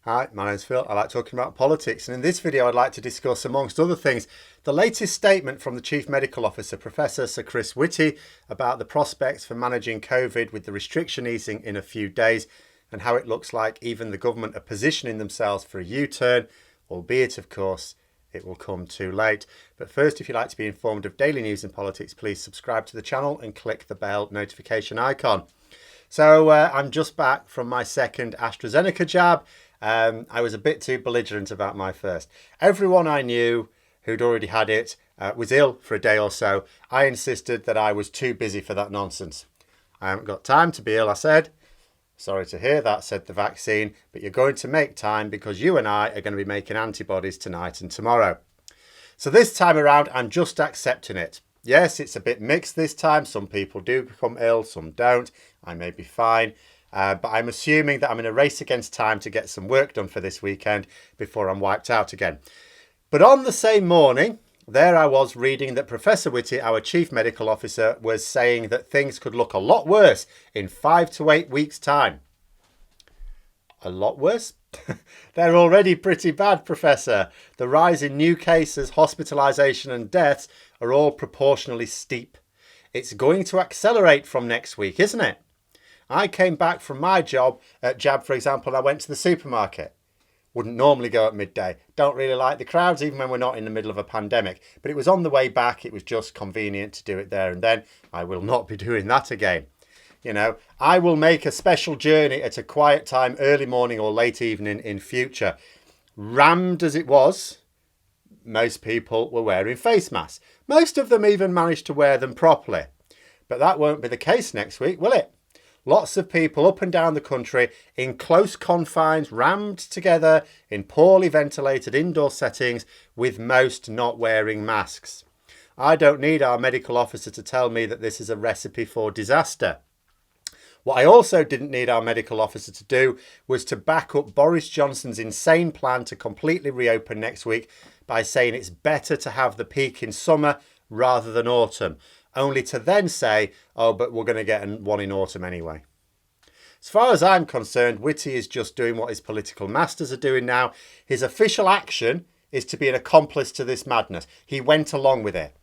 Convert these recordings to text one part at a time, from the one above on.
Hi, my name's Phil. I like talking about politics, and in this video I'd like to discuss, amongst other things, the latest statement from the Chief Medical Officer, Professor Sir Chris Whitty, about the prospects for managing COVID with the restriction easing in a few days, and how it looks like even the government are positioning themselves for a U-turn, albeit, of course, it will come too late. But first, if you'd like to be informed of daily news in politics, please subscribe to the channel and click the bell notification icon. So I'm just back from my second AstraZeneca jab. I was a bit too belligerent about my first. Everyone I knew who'd already had it was ill for a day or so. I insisted that I was too busy for that nonsense. I haven't got time to be ill, I said. Sorry to hear that, said the vaccine, but you're going to make time because you and I are going to be making antibodies tonight and tomorrow. So this time around, I'm just accepting it. Yes, it's a bit mixed this time. Some people do become ill, some don't. I may be fine. But I'm assuming that I'm in a race against time to get some work done for this weekend before I'm wiped out again. But on the same morning, there I was reading that Professor Whitty, our Chief Medical Officer, was saying that things could look a lot worse in 5 to 8 weeks' time. A lot worse? They're already pretty bad, Professor. The rise in new cases, hospitalisation and deaths are all proportionally steep. It's going to accelerate from next week, isn't it? I came back from my jab, for example, and I went to the supermarket. Wouldn't normally go at midday. Don't really like the crowds, even when we're not in the middle of a pandemic. But it was on the way back. It was just convenient to do it there and then. I will not be doing that again. You know, I will make a special journey at a quiet time, early morning or late evening in future. Rammed as it was, most people were wearing face masks. Most of them even managed to wear them properly. But that won't be the case next week, will it? Lots of people up and down the country in close confines, rammed together in poorly ventilated indoor settings, with most not wearing masks. I don't need our medical officer to tell me that this is a recipe for disaster. What I also didn't need our medical officer to do was to back up Boris Johnson's insane plan to completely reopen next week by saying it's better to have the peak in summer rather than autumn, only to then say, oh, but we're going to get one in autumn anyway. As far as I'm concerned, Whitty is just doing what his political masters are doing now. His official action is to be an accomplice to this madness. He went along with it.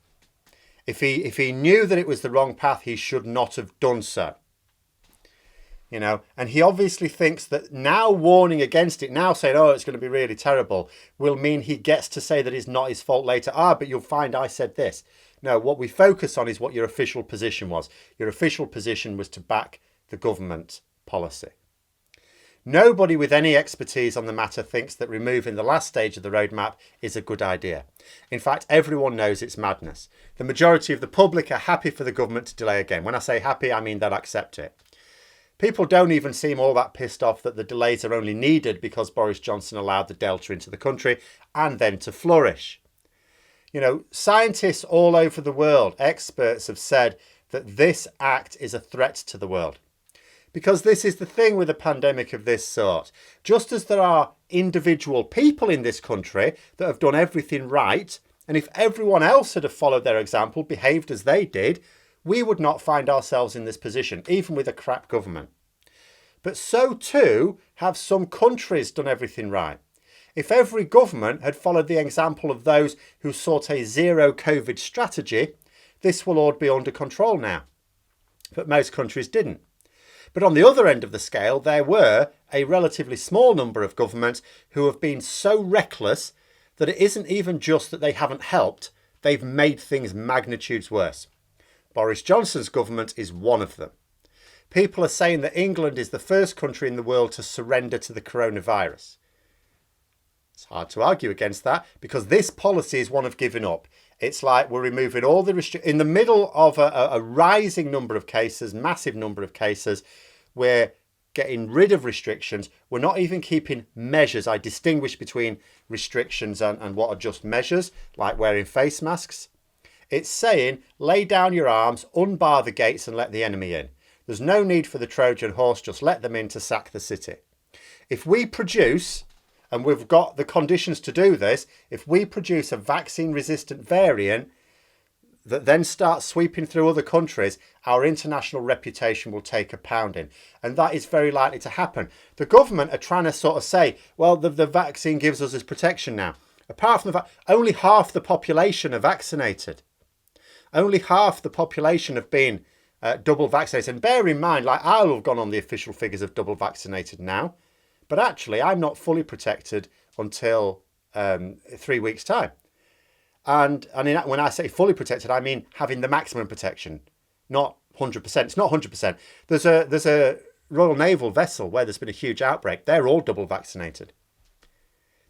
If he knew that it was the wrong path, he should not have done so. You know, and he obviously thinks that now warning against it, now saying, oh, it's going to be really terrible, will mean he gets to say that it's not his fault later. But you'll find I said this. No, what we focus on is what your official position was. Your official position was to back the government policy. Nobody with any expertise on the matter thinks that removing the last stage of the roadmap is a good idea. In fact, everyone knows it's madness. The majority of the public are happy for the government to delay again. When I say happy, I mean they'll accept it. People don't even seem all that pissed off that the delays are only needed because Boris Johnson allowed the Delta into the country and then to flourish. You know, scientists all over the world, experts have said that this act is a threat to the world. Because this is the thing with a pandemic of this sort. Just as there are individual people in this country that have done everything right, and if everyone else had followed their example, behaved as they did, we would not find ourselves in this position, even with a crap government. But so too have some countries done everything right. If every government had followed the example of those who sought a zero COVID strategy, this will all be under control now. But most countries didn't. But on the other end of the scale, there were a relatively small number of governments who have been so reckless that it isn't even just that they haven't helped, they've made things magnitudes worse. Boris Johnson's government is one of them. People are saying that England is the first country in the world to surrender to the coronavirus. It's hard to argue against that because this policy is one of giving up. It's like we're removing all the restrictions. In the middle of a rising number of cases, massive number of cases, we're getting rid of restrictions. We're not even keeping measures. I distinguish between restrictions and what are just measures, like wearing face masks. It's saying, lay down your arms, unbar the gates and let the enemy in. There's no need for the Trojan horse, just let them in to sack the city. If we produce, and we've got the conditions to do this, if we produce a vaccine-resistant variant, that then starts sweeping through other countries, our international reputation will take a pounding. And that is very likely to happen. The government are trying to sort of say, well, the vaccine gives us this protection now. Apart from the fact, only half the population are vaccinated. Only half the population have been double vaccinated. And bear in mind, like, I'll have gone on the official figures of double vaccinated now. But actually, I'm not fully protected until 3 weeks' time. And when I say fully protected, I mean having the maximum protection, not 100%. It's not 100%. There's a Royal Naval vessel where there's been a huge outbreak. They're all double vaccinated.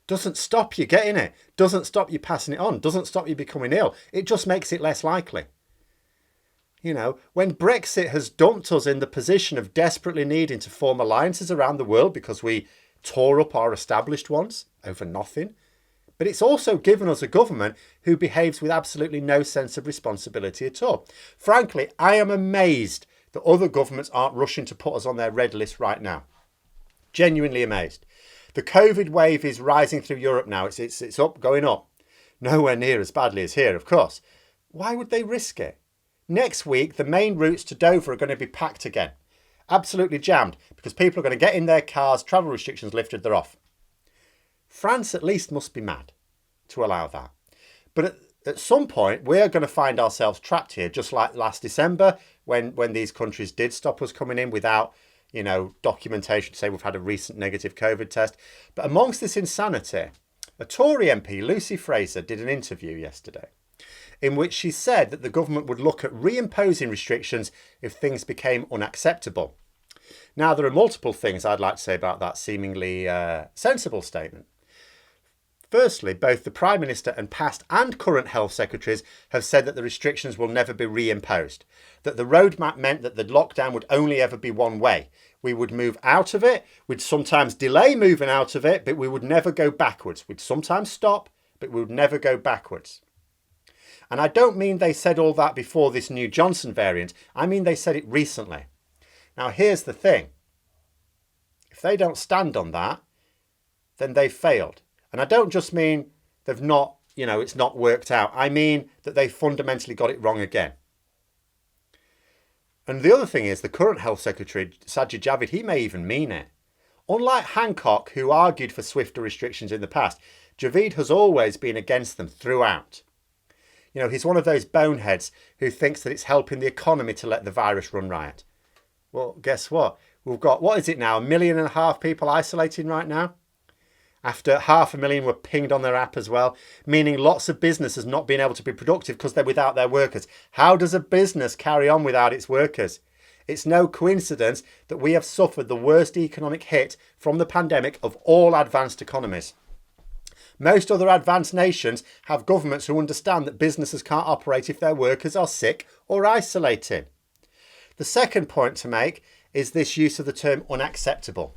Doesn't stop you getting it. Doesn't stop you passing it on. Doesn't stop you becoming ill. It just makes it less likely. You know, when Brexit has dumped us in the position of desperately needing to form alliances around the world because we tore up our established ones over nothing, but it's also given us a government who behaves with absolutely no sense of responsibility at all. Frankly, I am amazed that other governments aren't rushing to put us on their red list right now. Genuinely amazed. The COVID wave is rising through Europe now. It's up, going up. Nowhere near as badly as here, of course. Why would they risk it? Next week, the main routes to Dover are going to be packed again. Absolutely jammed because people are going to get in their cars, travel restrictions lifted, they're off. France at least must be mad to allow that. But at some point, we're going to find ourselves trapped here, just like last December when these countries did stop us coming in without, you know, documentation to say we've had a recent negative COVID test. But amongst this insanity, a Tory MP, Lucy Fraser, did an interview yesterday in which she said that the government would look at reimposing restrictions if things became unacceptable. Now, there are multiple things I'd like to say about that seemingly sensible statement. Firstly, both the Prime Minister and past and current health secretaries have said that the restrictions will never be reimposed, that the roadmap meant that the lockdown would only ever be one way. We would move out of it, we'd sometimes delay moving out of it, but we would never go backwards. We'd sometimes stop, but we would never go backwards. And I don't mean they said all that before this new Johnson variant. I mean they said it recently. Now, here's the thing. If they don't stand on that, then they've failed. And I don't just mean they've not, you know, it's not worked out. I mean that they fundamentally got it wrong again. And the other thing is the current health secretary, Sajid Javid, he may even mean it. Unlike Hancock, who argued for swifter restrictions in the past, Javid has always been against them throughout. You know, he's one of those boneheads who thinks that it's helping the economy to let the virus run riot. Well, guess what? We've got, what is it now, 1.5 million people isolating right now? After 500,000 were pinged on their app as well, meaning lots of businesses not being able to be productive because they're without their workers. How does a business carry on without its workers? It's no coincidence that we have suffered the worst economic hit from the pandemic of all advanced economies. Most other advanced nations have governments who understand that businesses can't operate if their workers are sick or isolating. The second point to make is this use of the term unacceptable.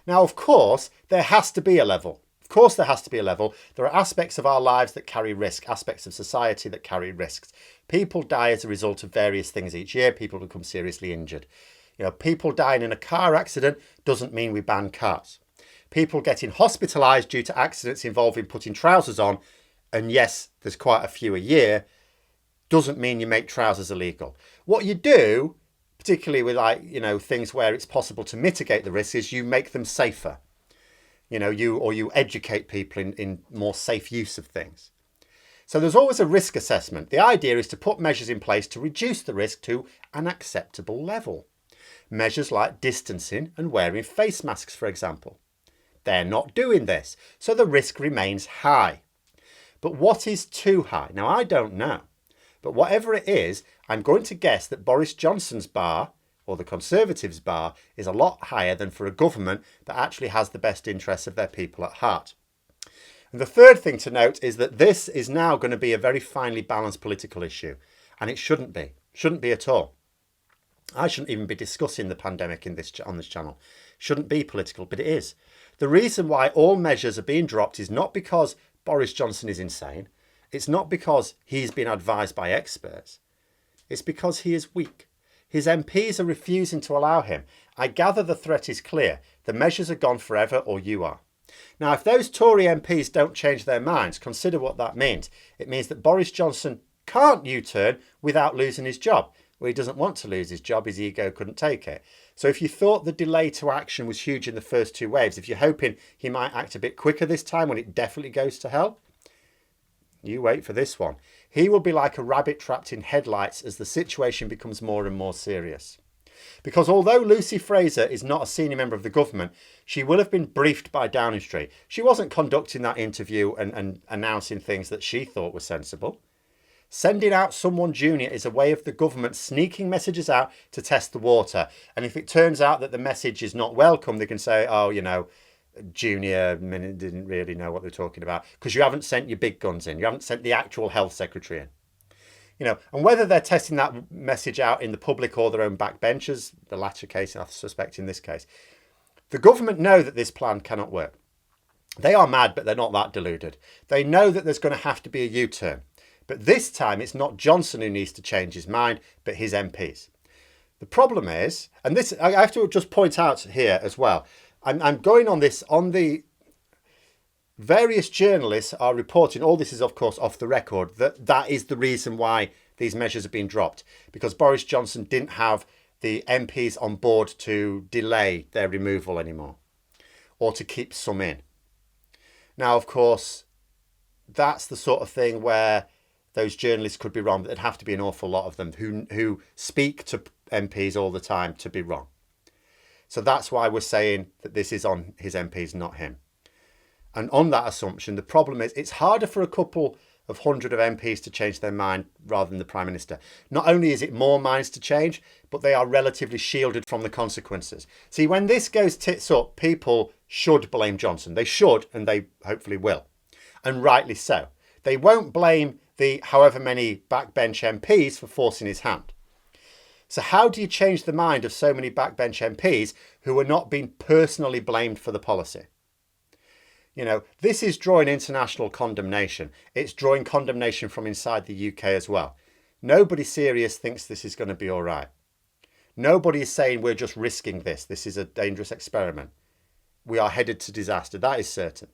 Now, of course, there has to be a level. Of course, there has to be a level. There are aspects of our lives that carry risk, aspects of society that carry risks. People die as a result of various things each year. People become seriously injured. You know, people dying in a car accident doesn't mean we ban cars. People getting hospitalised due to accidents involving putting trousers on, and yes, there's quite a few a year, doesn't mean you make trousers illegal. What you do, particularly with, like, you know, things where it's possible to mitigate the risk, is you make them safer. You know, you educate people in more safe use of things. So there's always a risk assessment. The idea is to put measures in place to reduce the risk to an acceptable level. Measures like distancing and wearing face masks, for example. They're not doing this, so the risk remains high. But what is too high? Now, I don't know. But whatever it is, I'm going to guess that Boris Johnson's bar, or the Conservatives' bar, is a lot higher than for a government that actually has the best interests of their people at heart. And the third thing to note is that this is now going to be a very finely balanced political issue, and it shouldn't be at all. I shouldn't even be discussing the pandemic on this channel. Shouldn't be political, but it is. The reason why all measures are being dropped is not because Boris Johnson is insane. It's not because he's been advised by experts. It's because he is weak. His MPs are refusing to allow him. I gather the threat is clear. The measures are gone forever, or you are. Now, if those Tory MPs don't change their minds, consider what that means. It means that Boris Johnson can't U-turn without losing his job. Well, he doesn't want to lose his job. His ego couldn't take it. So if you thought the delay to action was huge in the first two waves, if you're hoping he might act a bit quicker this time when it definitely goes to hell, you wait for this one. He will be like a rabbit trapped in headlights as the situation becomes more and more serious. Because although Lucy Fraser is not a senior member of the government, she will have been briefed by Downing Street. She wasn't conducting that interview and announcing things that she thought were sensible. Sending out someone junior is a way of the government sneaking messages out to test the water. And if it turns out that the message is not welcome, they can say, oh, you know, junior didn't really know what they're talking about because you haven't sent your big guns in. You haven't sent the actual health secretary in. You know, and whether they're testing that message out in the public or their own backbenchers, the latter case, I suspect in this case, the government know that this plan cannot work. They are mad, but they're not that deluded. They know that there's going to have to be a U-turn. But this time, it's not Johnson who needs to change his mind, but his MPs. The problem is, and this I have to just point out here as well, I'm going on this on the various journalists are reporting, all this is of course off the record, that is the reason why these measures have been dropped, because Boris Johnson didn't have the MPs on board to delay their removal anymore or to keep some in. Now, of course, that's the sort of thing where those journalists could be wrong, but there'd have to be an awful lot of them who speak to MPs all the time to be wrong. So that's why we're saying that this is on his MPs, not him. And on that assumption, the problem is it's harder for a couple of hundred of MPs to change their mind rather than the Prime Minister. Not only is it more minds to change, but they are relatively shielded from the consequences. See, when this goes tits up, people should blame Johnson. They should, and they hopefully will. And rightly so. They won't blame the however many backbench MPs for forcing his hand. So how do you change the mind of so many backbench MPs who are not being personally blamed for the policy? You know, this is drawing international condemnation. It's drawing condemnation from inside the UK as well. Nobody serious thinks this is going to be all right. Nobody is saying we're just risking this. This is a dangerous experiment. We are headed to disaster. That is certain.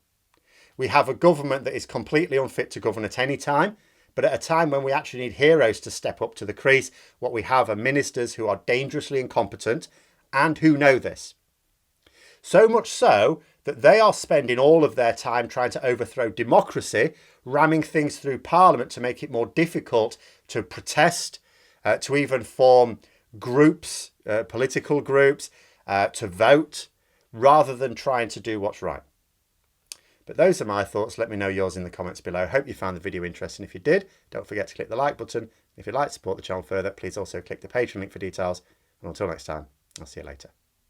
We have a government that is completely unfit to govern at any time. But at a time when we actually need heroes to step up to the crease, what we have are ministers who are dangerously incompetent and who know this. So much so that they are spending all of their time trying to overthrow democracy, ramming things through Parliament to make it more difficult to protest, to even form groups, political groups, to vote, rather than trying to do what's right. But those are my thoughts. Let me know yours in the comments below. Hope you found the video interesting. If you did, don't forget to click the like button. If you'd like to support the channel further, please also click the Patreon link for details. And until next time, I'll see you later.